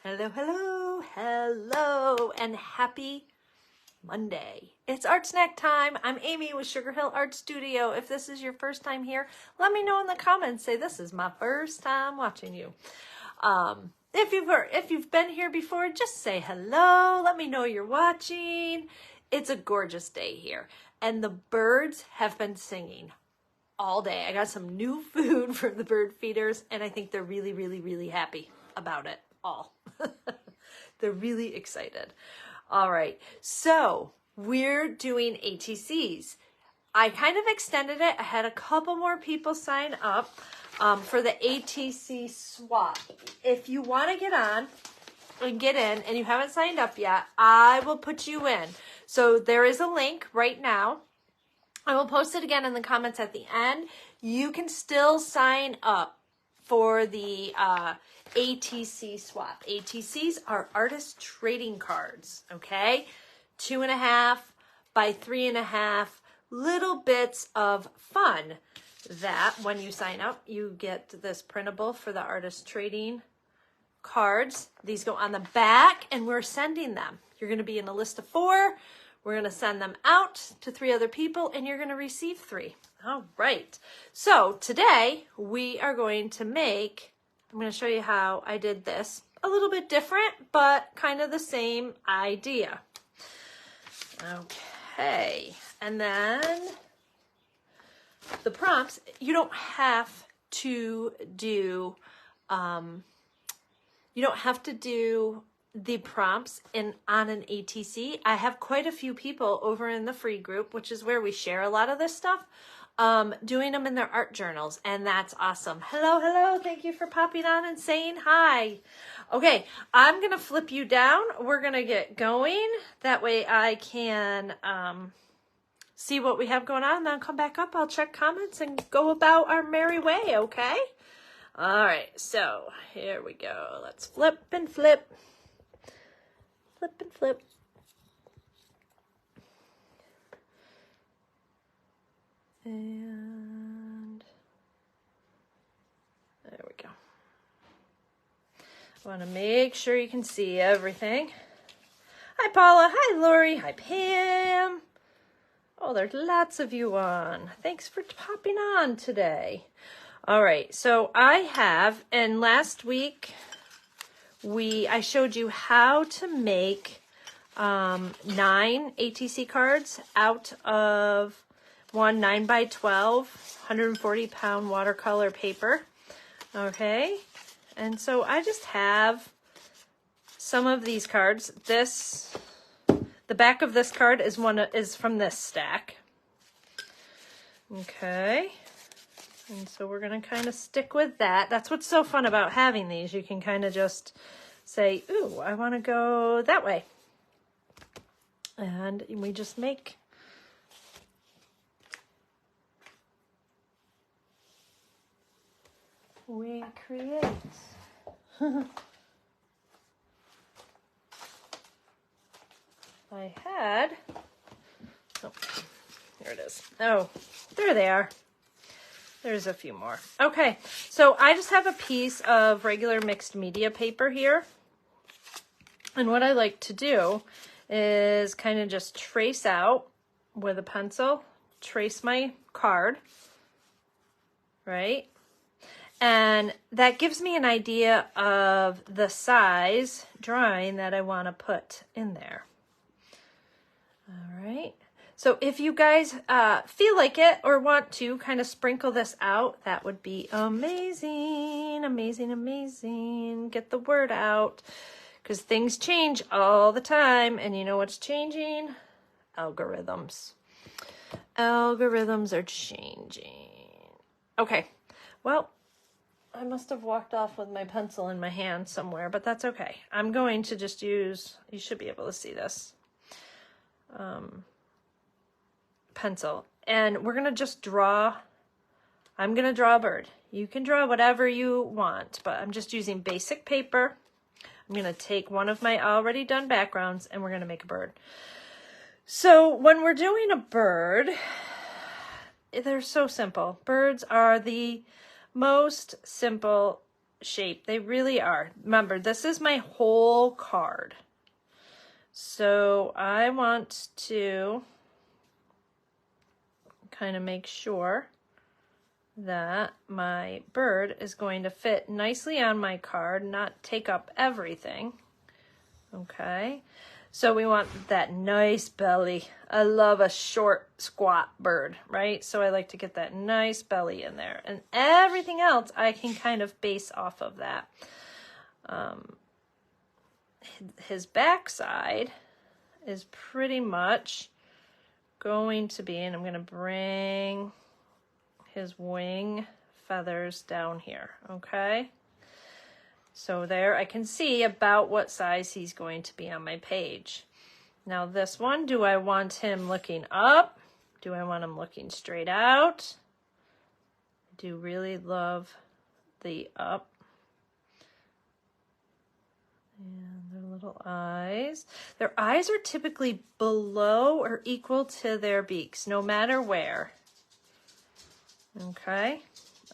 Hello, hello, hello, and happy Monday. It's Art Snack time. I'm Amy with Sugar Hill Art Studio. If this is your first time here, let me know in the comments. Say, this is my first time watching you. If you've been here before, just say hello. Let me know you're watching. It's a gorgeous day here, and the birds have been singing all day. I got some new food for the bird feeders, and I think they're really, really, really happy about it all. They're really excited. All right, so we're doing ATCs. I kind of extended it. I had a couple more people sign up for the ATC swap. If you want to get on and get in and you haven't signed up yet, I will put you in. So there is a link right now. I will post it again in the comments at the end. You can still sign up for the ATC swap. ATCs are artist trading cards, okay? 2.5 by 3.5 little bits of fun that when you sign up, you get this printable for the artist trading cards. These go on the back and we're sending them. You're going to be in a list of 4. We're going to send them out to 3 other people and you're going to receive 3. All right. So today we are going to make, I'm going to show you how I did this. A little bit different, but kind of the same idea. Okay. And then the prompts, you don't have to do, the prompts on an ATC. I have quite a few people over in the free group, which is where we share a lot of this stuff, doing them in their art journals, and that's awesome. Hello, hello. Thank you for popping on and saying hi. Okay, I'm going to flip you down. We're going to get going. That way I can see what we have going on, and then I'll come back up. I'll check comments and go about our merry way, okay? All right, so here we go. Let's flip and flip. Flip and flip. And there we go. I want to make sure you can see everything. Hi, Paula. Hi, Lori. Hi, Pam. Oh, there's lots of you on. Thanks for popping on today. All right, so I have, and last week I showed you how to make 9 ATC cards out of one 9x12, 140-pound watercolor paper. Okay, and so I just have some of these cards. The back of this card is from this stack. Okay. And so we're going to kind of stick with that. That's what's so fun about having these. You can kind of just say, ooh, I want to go that way. And we just make we create. I had, oh, here it is. Oh, there they are. There's a few more. Okay, so I just have a piece of regular mixed media paper here. And what I like to do is kind of just trace out with a pencil, trace my card, right? And that gives me an idea of the size drawing that I want to put in there. All right. So if you guys feel like it or want to kind of sprinkle this out, that would be amazing, amazing, amazing. Get the word out because things change all the time. And you know what's changing? Algorithms. Algorithms are changing. Okay, well, I must have walked off with my pencil in my hand somewhere, but that's okay. I'm going to just use, you should be able to see this. Pencil, and we're gonna just draw. I'm gonna draw a bird. You can draw whatever you want, but I'm just using basic paper. I'm gonna take one of my already done backgrounds and we're gonna make a bird. So when we're doing a bird, they're so simple. Birds are the most simple shape. They really are. Remember, this is my whole card. So I want to kind of make sure that my bird is going to fit nicely on my card, not take up everything. Okay, so we want that nice belly. I love a short, squat bird, right? So I like to get that nice belly in there, and everything else I can kind of base off of that. His backside is pretty much going to be, and I'm going to bring his wing feathers down here, okay? So there I can see about what size he's going to be on my page. Now this one, do I want him looking up? Do I want him looking straight out? I do really love the up. And their little eyes. Their eyes are typically below or equal to their beaks, no matter where. Okay,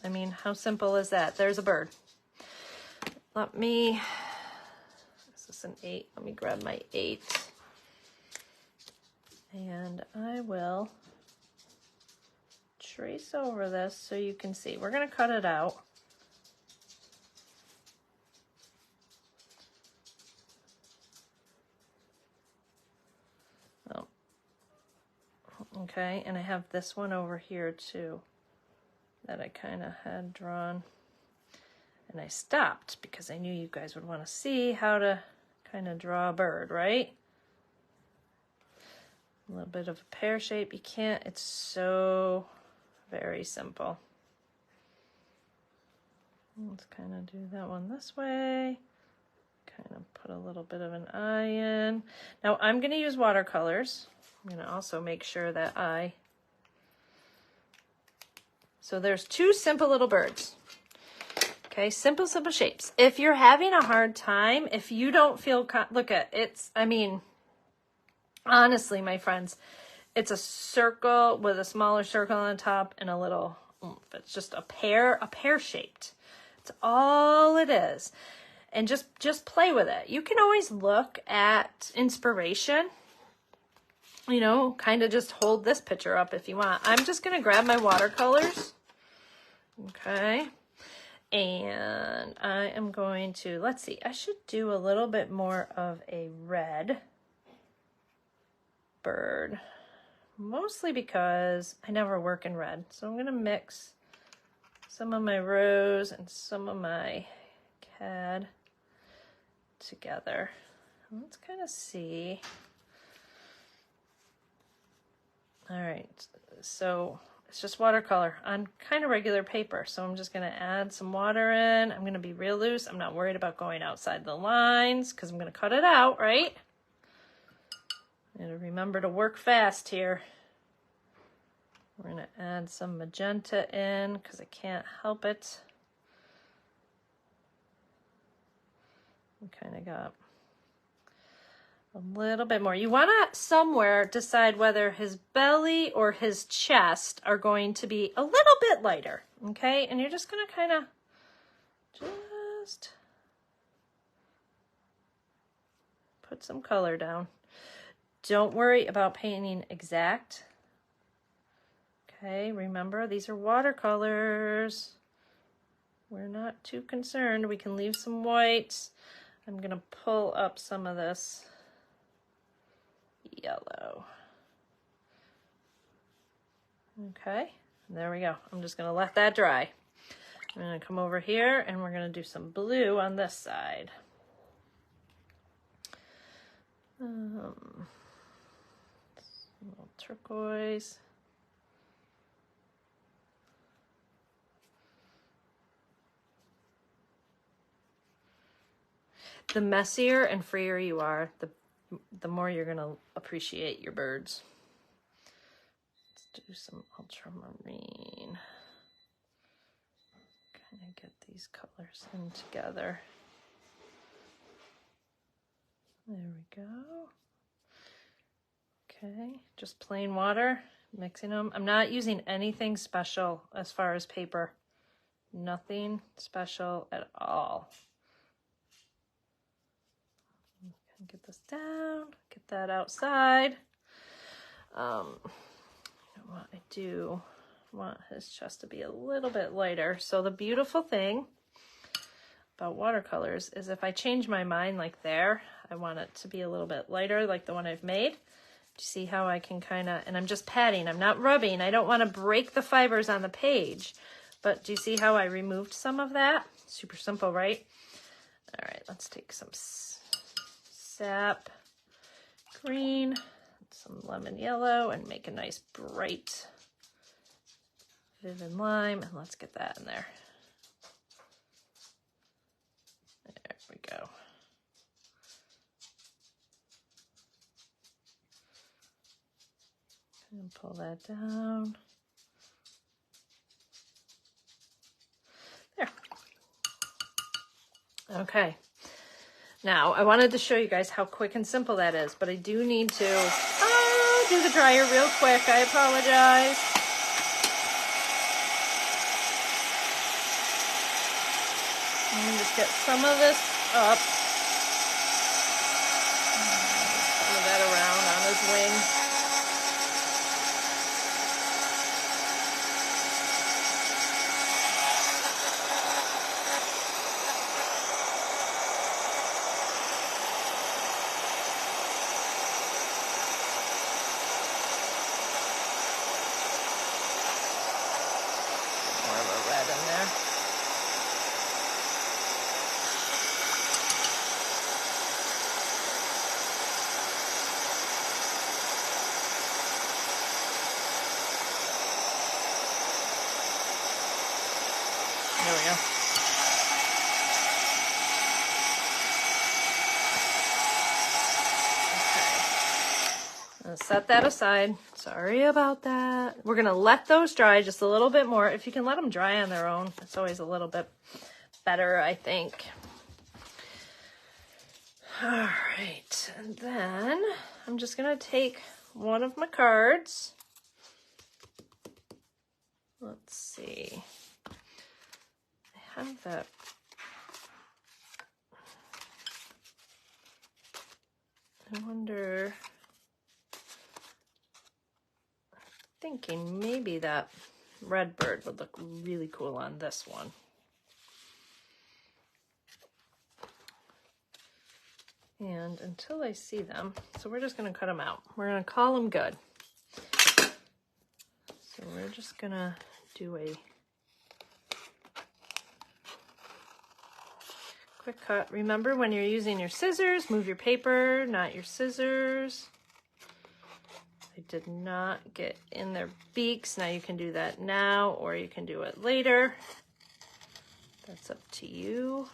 I mean, how simple is that? There's a bird. Is this an 8? Let me grab my 8. And I will trace over this so you can see. We're going to cut it out. Oh. Okay, and I have this one over here too that I kind of had drawn, and I stopped because I knew you guys would want to see how to kind of draw a bird, right? A little bit of a pear shape. You can't, it's so very simple. Let's kind of do that one this way. Kind of put a little bit of an eye in. Now I'm going to use watercolors. I'm going to also make sure that so there's 2 simple little birds. Okay, simple shapes. If you're having a hard time, if you don't feel, look at it's, I mean, honestly, my friends, it's a circle with a smaller circle on the top and a little, it's just a pear shaped. It's all it is. And just play with it. You can always look at inspiration. You know, kind of just hold this picture up if you want. I'm just going to grab my watercolors. Okay. And I am going to, let's see, I should do a little bit more of a red bird. Mostly because I never work in red. So I'm going to mix some of my rose and some of my cad together. Let's kind of see. All right, so it's just watercolor on kind of regular paper. So I'm just going to add some water in. I'm going to be real loose. I'm not worried about going outside the lines because I'm going to cut it out, right? And remember to work fast here. We're going to add some magenta in because I can't help it. We kind of got a little bit more. You want to somewhere decide whether his belly or his chest are going to be a little bit lighter, okay? And you're just going to kind of just put some color down. Don't worry about painting exact. Okay, remember, these are watercolors. We're not too concerned. We can leave some whites. I'm going to pull up some of this yellow. Okay, there we go. I'm just going to let that dry. I'm going to come over here and we're going to do some blue on this side. Some little turquoise. The messier and freer you are, the more you're going to appreciate your birds. Let's do some ultramarine. Kind of get these colors in together. There we go. Okay, just plain water, mixing them. I'm not using anything special as far as paper. Nothing special at all. Get this down, get that outside. What I do want his chest to be a little bit lighter. So the beautiful thing about watercolors is if I change my mind like there, I want it to be a little bit lighter like the one I've made. Do you see how I can kind of, and I'm just patting, I'm not rubbing. I don't want to break the fibers on the page. But do you see how I removed some of that? Super simple, right? All right, let's take some sap green, some lemon yellow, and make a nice bright vivid lime. And let's get that in there. There we go. And pull that down. There. Okay. Now, I wanted to show you guys how quick and simple that is, but I do need to do the dryer real quick. I apologize. Let me just get some of this up. Some of that around on his wing. There we go. Okay. I'll set that aside. Sorry about that. We're going to let those dry just a little bit more. If you can let them dry on their own, it's always a little bit better, I think. All right. And then I'm just going to take one of my cards. Let's see. I have that. I wonder, I'm thinking maybe that red bird would look really cool on this one. And until I see them, so we're just going to cut them out. We're going to call them good. So we're just going to do a quick cut. Remember, when you're using your scissors, move your paper, not your scissors. I did not get in their beaks. Now you can do that now, or you can do it later. That's up to you.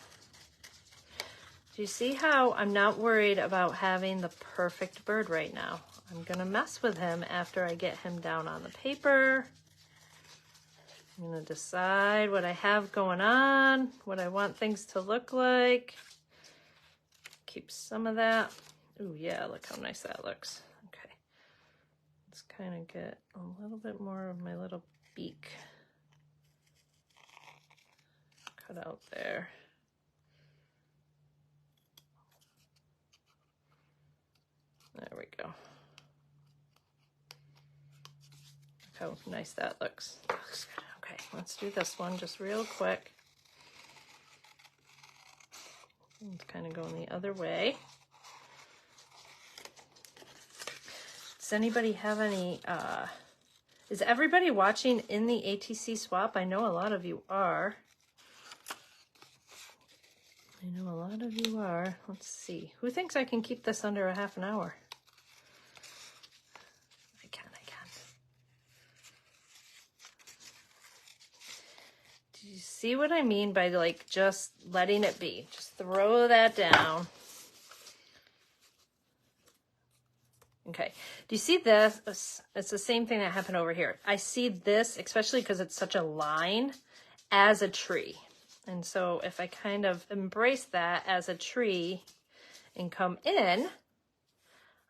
Do you see how I'm not worried about having the perfect bird right now? I'm gonna mess with him after I get him down on the paper. I'm gonna decide what I have going on, what I want things to look like. Keep some of that. Ooh, yeah, look how nice that looks. Okay, let's kind of get a little bit more of my little beak cut out there. There we go. Look how nice that looks. Looks good. Okay, let's do this one just real quick. It's kind of going the other way. Does anybody have any, is everybody watching in the ATC swap? I know a lot of you are. I know a lot of you are. Let's see. Who thinks I can keep this under a half an hour? I can. Do you see what I mean by like just letting it be? Just throw that down. Okay. Do you see this? It's the same thing that happened over here. I see this, especially because it's such a line, as a tree. And so if I kind of embrace that as a tree and come in,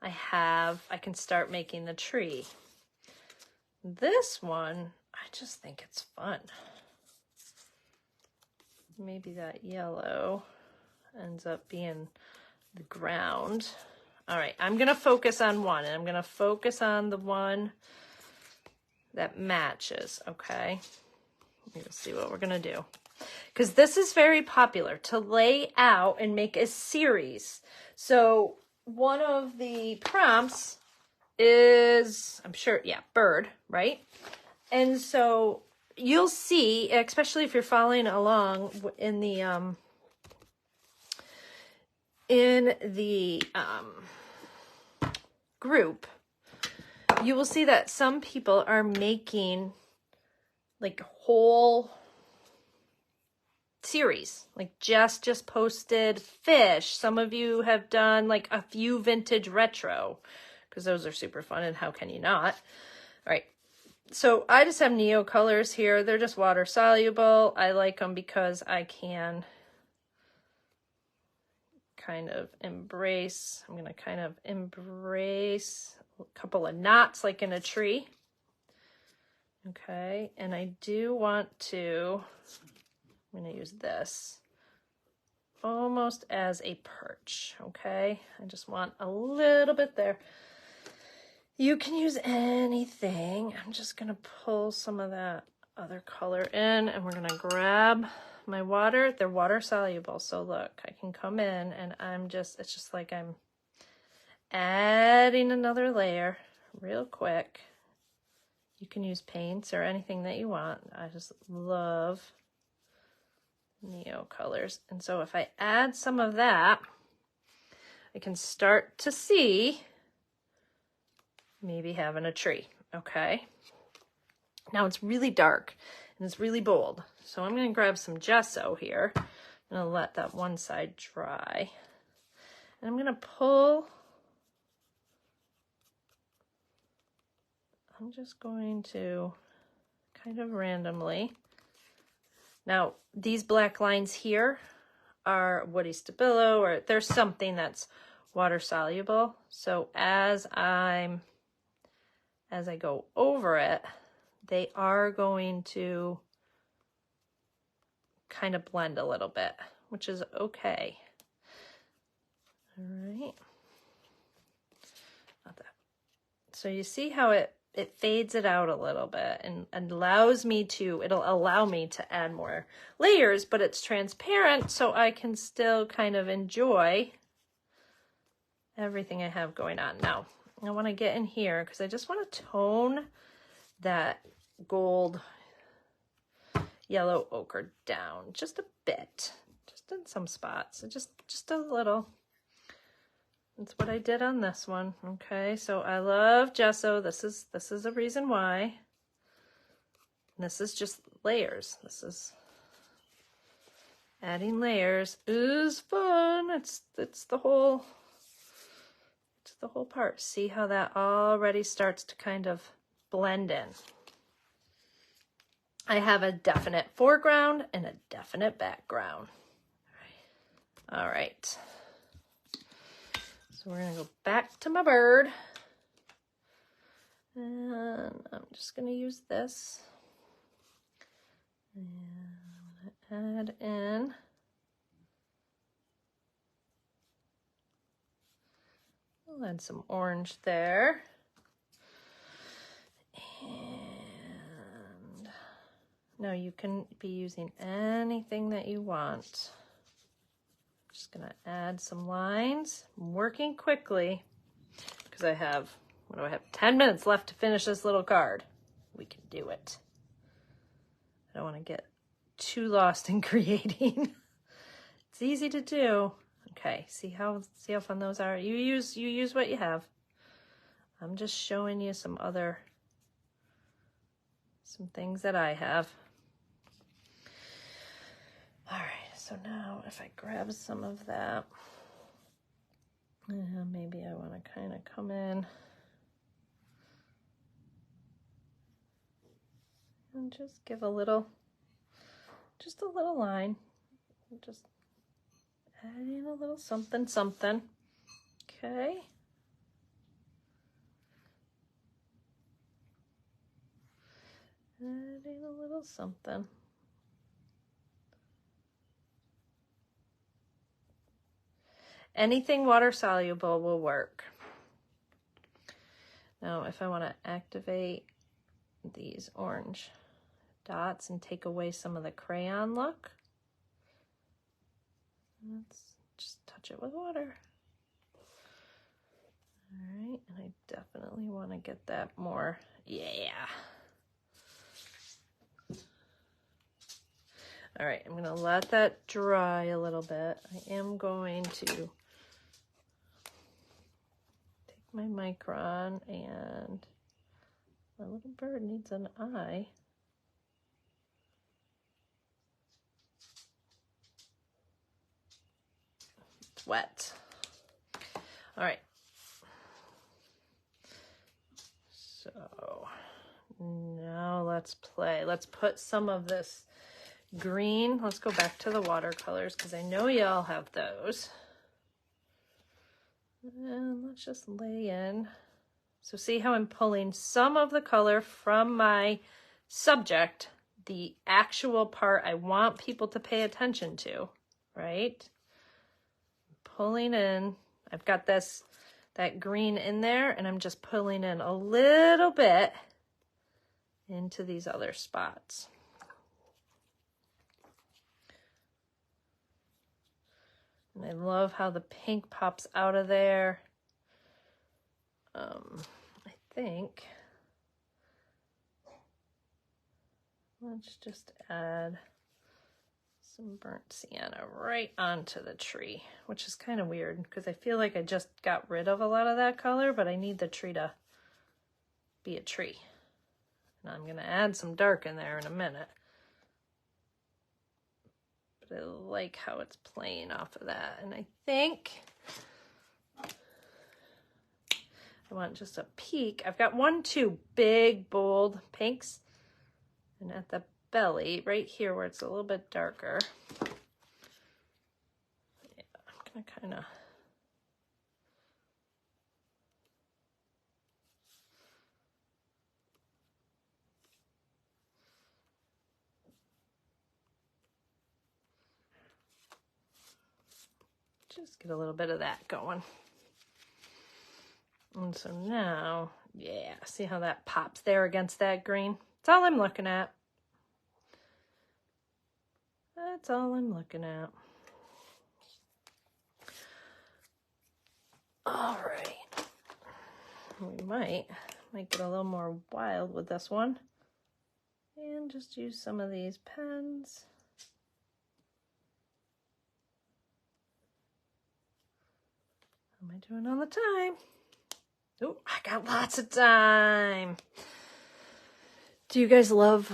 I can start making the tree. This one, I just think it's fun. maybe that yellow ends up being the ground. All right, I'm gonna focus on one, and I'm gonna focus on the one that matches, okay? Let's see what we're gonna do. Because this is very popular to lay out and make a series. So one of the prompts is, I'm sure, yeah, bird, right? And so you'll see, especially if you're following along in the group, you will see that some people are making like whole series. Like Jess just posted fish. Some of you have done like a few vintage retro, because those are super fun, and how can you not? All right. So I just have Neo colors here. They're just water soluble. I like them because I can kind of embrace, I'm going to kind of embrace a couple of knots like in a tree. Okay, and I do want to, I'm going to use this almost as a perch, okay? I just want a little bit there. You can use anything. I'm just going to pull some of that other color in, and we're going to grab my water. They're water soluble, so look, I can come in and it's just like I'm adding another layer real quick. You can use paints or anything that you want. I just love Neo colors. And so if I add some of that, I can start to see maybe having a tree, okay? Now it's really dark and it's really bold. So I'm gonna grab some gesso here. I'm gonna let that one side dry. And I'm gonna pull, I'm just going to kind of randomly. Now these black lines here are woody stabilo, or there's something that's water soluble. So as I go over it, they are going to kind of blend a little bit, which is okay. All right. Not that. So you see how it fades it out a little bit and allows me to, it'll allow me to add more layers, but it's transparent so I can still kind of enjoy everything I have going on. Now, I want to get in here because I just want to tone that gold yellow ochre down just a bit, just in some spots, just a little. That's what I did on this one. Okay, so I love gesso. This is a reason why. And this is just layers. This is adding layers is fun. It's the whole part. See how that already starts to kind of blend in. I have a definite foreground and a definite background. All right. So we're gonna go back to my bird. And I'm just gonna use this. And I'm gonna add in I'll add some orange there. And now you can be using anything that you want. Just gonna add some lines. I'm working quickly because I have, what do I have? 10 minutes left to finish this little card. We can do it. I don't want to get too lost in creating. It's easy to do. Okay, see how fun those are. You use what you have. I'm just showing you some things that I have. All right. So now if I grab some of that, maybe I want to kind of come in and just give a little line, just adding a little something, something. Okay. Adding a little something. Anything water soluble will work. Now, if I want to activate these orange dots and take away some of the crayon look, let's just touch it with water. All right, and I definitely want to get that more, yeah. All right, I'm gonna let that dry a little bit. I am going to take my micron, and my little bird needs an eye. It's wet. All right. So now let's play. Let's put some of this green. Let's go back to the watercolors because I know y'all have those. And let's just lay in. So see how I'm pulling some of the color from my subject, the actual part I want people to pay attention to, right? Pulling in. I've got that green in there, and I'm just pulling in a little bit into these other spots. And I love how the pink pops out of there. I think let's just add some burnt sienna right onto the tree, which is kind of weird because I feel like I just got rid of a lot of that color, but I need the tree to be a tree. And I'm going to add some dark in there in a minute. But I like how it's playing off of that. And I think I want just a peak. I've got 2 big, bold pinks. And at the belly, right here where it's a little bit darker, yeah, I'm going to kind of just get a little bit of that going. And so now, yeah, see how that pops there against that green? That's all I'm looking at. That's all I'm looking at. All right. We might get a little more wild with this one. And just use some of these pens. How am I doing on the time? Oh, I got lots of time. Do you guys love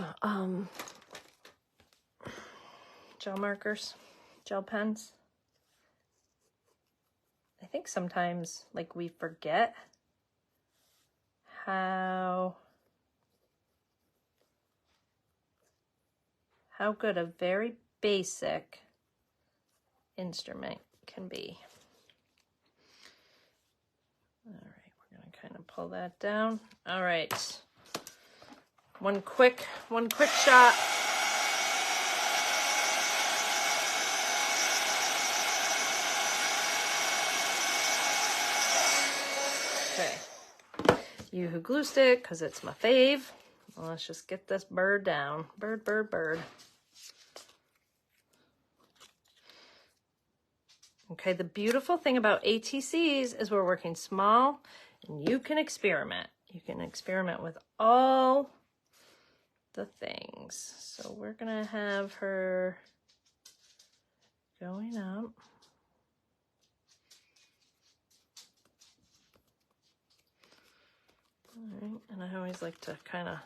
gel markers, gel pens? I think sometimes like we forget how good a very basic instrument can be. All right, we're gonna kind of pull that down. All right, one quick shot. Okay, Yoo-hoo glue stick, because it's my fave. Well, let's just get this bird down. Bird. Okay, the beautiful thing about ATCs is we're working small and you can experiment. You can experiment with all the things. So we're gonna have her going up. All right, and I always like to kind of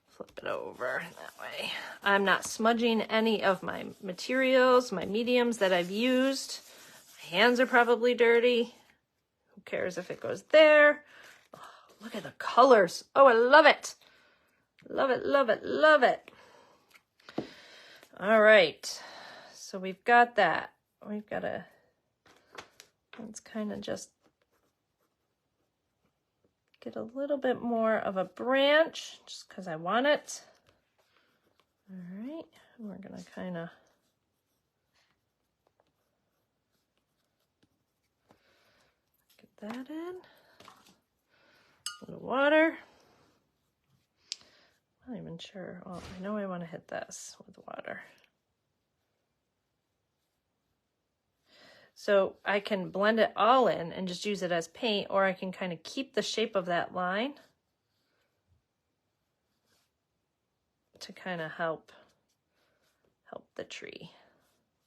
flip it over that way. I'm not smudging any of my materials, my mediums that I've used. My hands are probably dirty. Who cares if it goes there? Oh, look at the colors. Oh, I love it. Love it. All right. So we've got that. We've got let's kind of just get a little bit more of a branch just because I want it. All right, and we're gonna kind of that in. A little water. I'm not even sure. Oh, I know I want to hit this with water. So I can blend it all in and just use it as paint, or I can kind of keep the shape of that line to kind of help the tree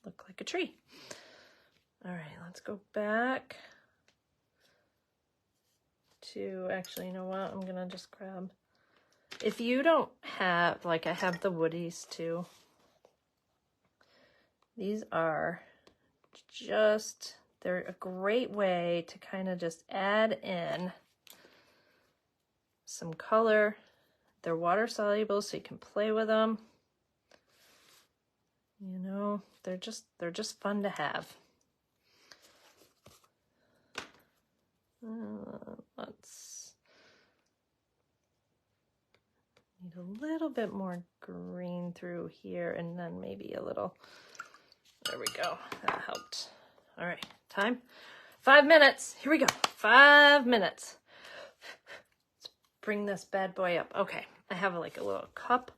look like a tree. All right, let's go back to, actually, you know what? I'm gonna just grab, if you don't have, like I have the woodies too. These are just, they're a great way to kind of just add in some color. They're water soluble, so you can play with them. You know, they're just fun to have. Let's need a little bit more green through here, and then maybe a little. There we go. That helped. All right, time. 5 minutes. Here we go. 5 minutes. Let's bring this bad boy up. Okay, I have like a little cup,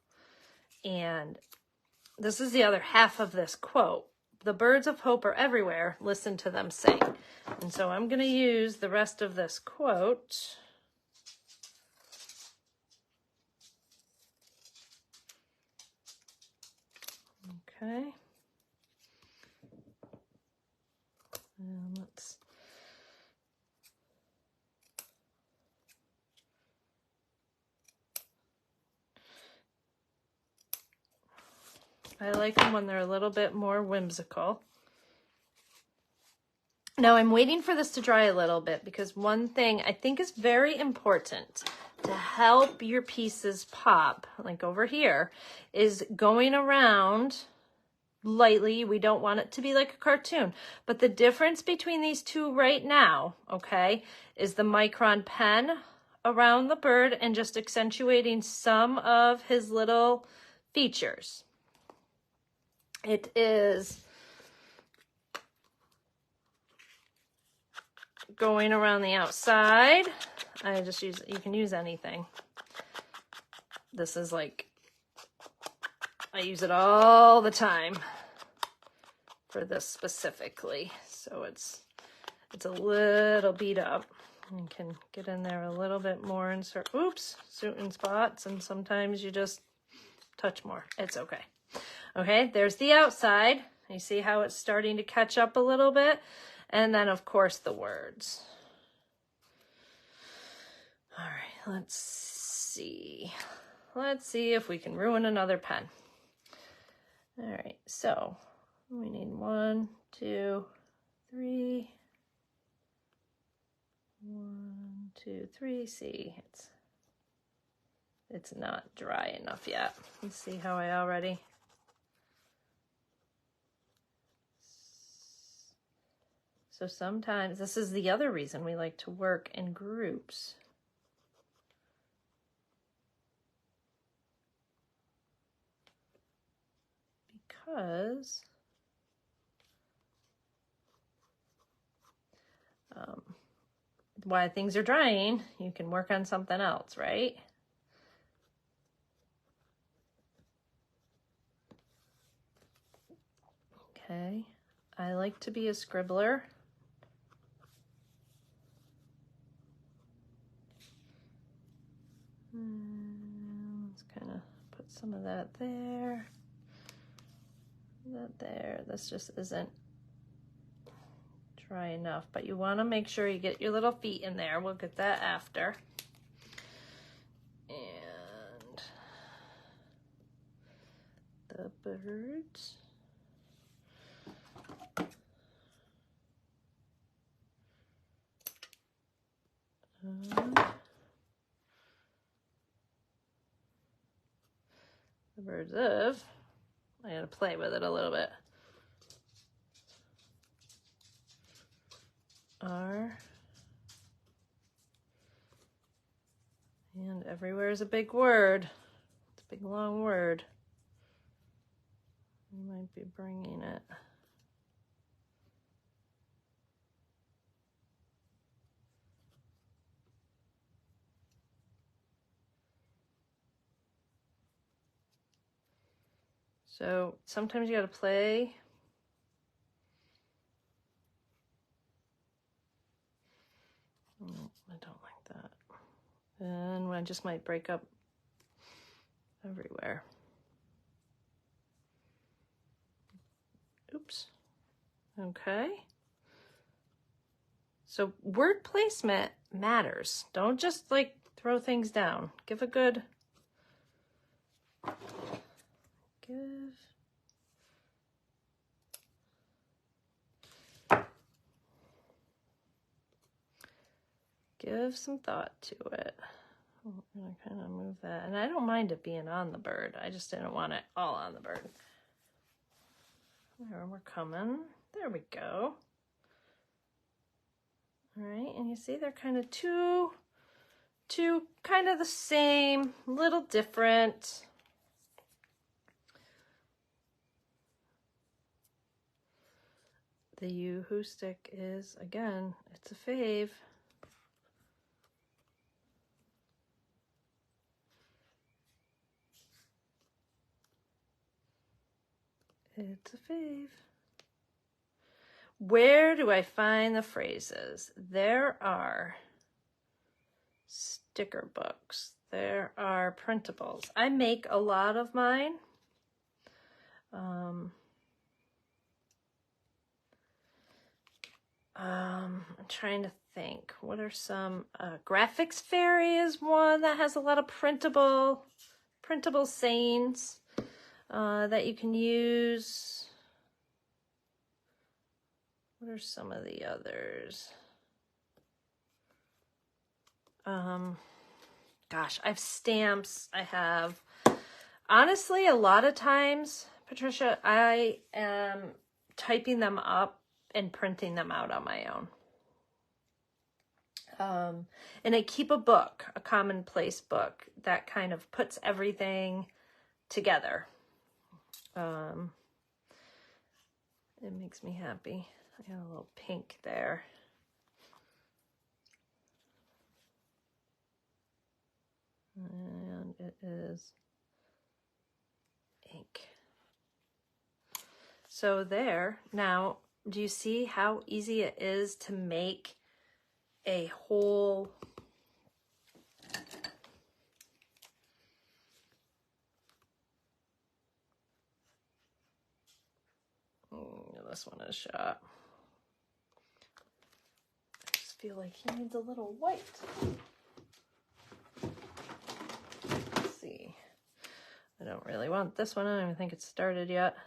and this is the other half of this quote. The birds of hope are everywhere. Listen to them sing. And so I'm going to use the rest of this quote. Okay. And let's. I like them when they're a little bit more whimsical. Now I'm waiting for this to dry a little bit, because one thing I think is very important to help your pieces pop, like over here, is going around lightly. We don't want it to be like a cartoon. But the difference between these two right now, okay, is the micron pen around the bird and just accentuating some of his little features. It is going around the outside. I just use, you can use anything. This is like, I use it all the time for this specifically. So it's a little beat up. You can get in there a little bit more in certain spots, and sometimes you just touch more. It's okay. Okay, there's the outside. You see how it's starting to catch up a little bit? And then, of course, the words. All right, let's see. Let's see if we can ruin another pen. All right, so we need 1, 2, 3. 1, 2, 3. See, it's not dry enough yet. Let's see how I already. So sometimes, this is the other reason we like to work in groups. Because while things are drying, you can work on something else, right? Okay, I like to be a scribbler. Let's kind of put some of that there. That there. This just isn't dry enough, but you want to make sure you get your little feet in there. We'll get that after. And the birds. The birds of, I gotta play with it a little bit. Are, and everywhere is a big word. It's a big long word. You might be bringing it. So sometimes you got to play. I don't like that. And I just might break up everywhere. Oops. Okay. So word placement matters. Don't just like throw things down. Give some thought to it. I'm gonna kind of move that. And I don't mind it being on the bird. I just didn't want it all on the bird. There, we're coming. There we go. All right, and you see they're kind of two kind of the same, a little different. The Yoo-hoo stick is, again, it's a fave. It's a fave. Where do I find the phrases? There are sticker books. There are printables. I make a lot of mine. I'm trying to think. What are some? Graphics Fairy is one that has a lot of printable sayings that you can use. What are some of the others? Gosh, I have stamps. I have, honestly, a lot of times, Patricia, I am typing them up and printing them out on my own. And I keep a book, a commonplace book that kind of puts everything together. It makes me happy. I got a little pink there. And it is ink. So there. Now, do you see how easy it is to make a whole this one is shot. I just feel like he needs a little white. Let's see. I don't really want this one. I don't even think it's started yet.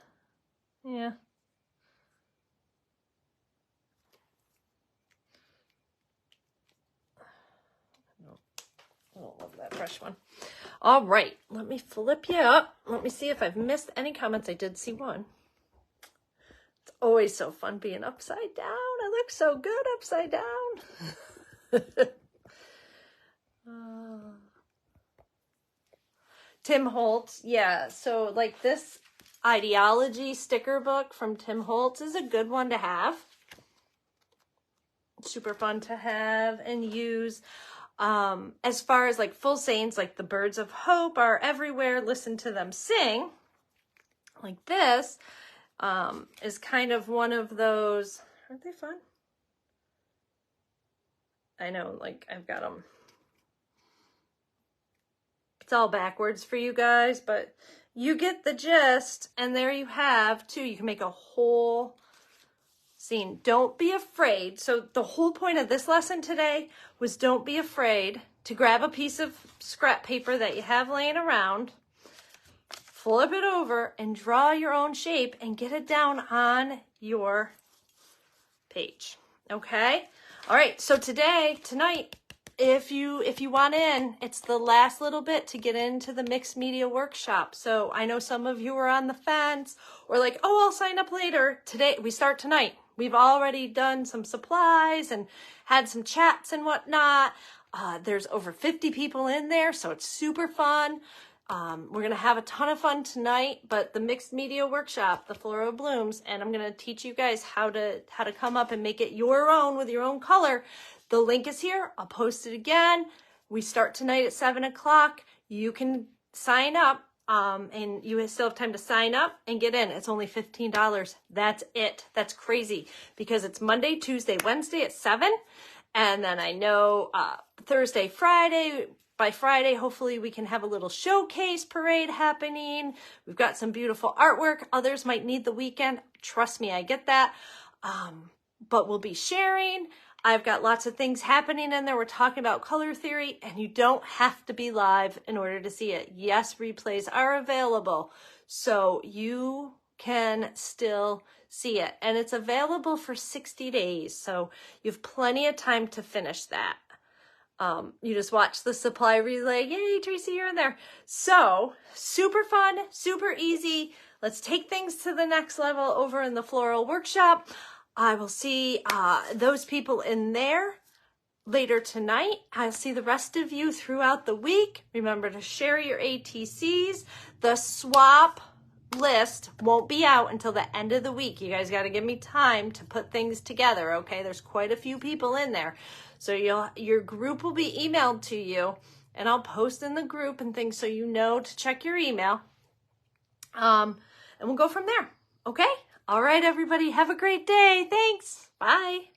Yeah. I don't love that fresh one. All right, let me flip you up. Let me see if I've missed any comments. I did see one. It's always so fun being upside down. I look so good upside down. Tim Holtz, yeah. So like this ideology sticker book from Tim Holtz is a good one to have. Super fun to have and use. As far as like full sayings, like the birds of hope are everywhere, listen to them sing. Like this is kind of one of those. Aren't they fun? I know, like I've got them. It's all backwards for you guys, but you get the gist. And there you have too. You can make a whole scene. Don't be afraid. So the whole point of this lesson today was don't be afraid to grab a piece of scrap paper that you have laying around, flip it over and draw your own shape and get it down on your page. Okay? All right. So tonight, if you want in, it's the last little bit to get into the mixed media workshop. So I know some of you are on the fence or like, oh, I'll sign up later. Today, we start tonight. We've already done some supplies and had some chats and whatnot. There's over 50 people in there, so it's super fun. We're going to have a ton of fun tonight, but the mixed media workshop, the Flora Blooms, and I'm going to teach you guys how to come up and make it your own with your own color. The link is here. I'll post it again. We start tonight at 7 o'clock. You can sign up and you still have time to sign up and get in. It's only $15. That's it. That's crazy because it's Monday, Tuesday, Wednesday at 7. And then I know Thursday, Friday. By Friday, hopefully we can have a little showcase parade happening. We've got some beautiful artwork. Others might need the weekend. Trust me, I get that. But we'll be sharing. I've got lots of things happening in there. We're talking about color theory, and you don't have to be live in order to see it. Yes, replays are available, so you can still see it. And it's available for 60 days, so you have plenty of time to finish that. You just watch the supply relay. Yay, Tracy, you're in there. So super fun, super easy. Let's take things to the next level over in the floral workshop. I will see those people in there later tonight. I'll see the rest of you throughout the week. Remember to share your ATCs. The swap list won't be out until the end of the week. You guys got to give me time to put things together, okay? There's quite a few people in there. So your group will be emailed to you, and I'll post in the group and things so you know to check your email. And we'll go from there, okay? All right, everybody, have a great day. Thanks. Bye.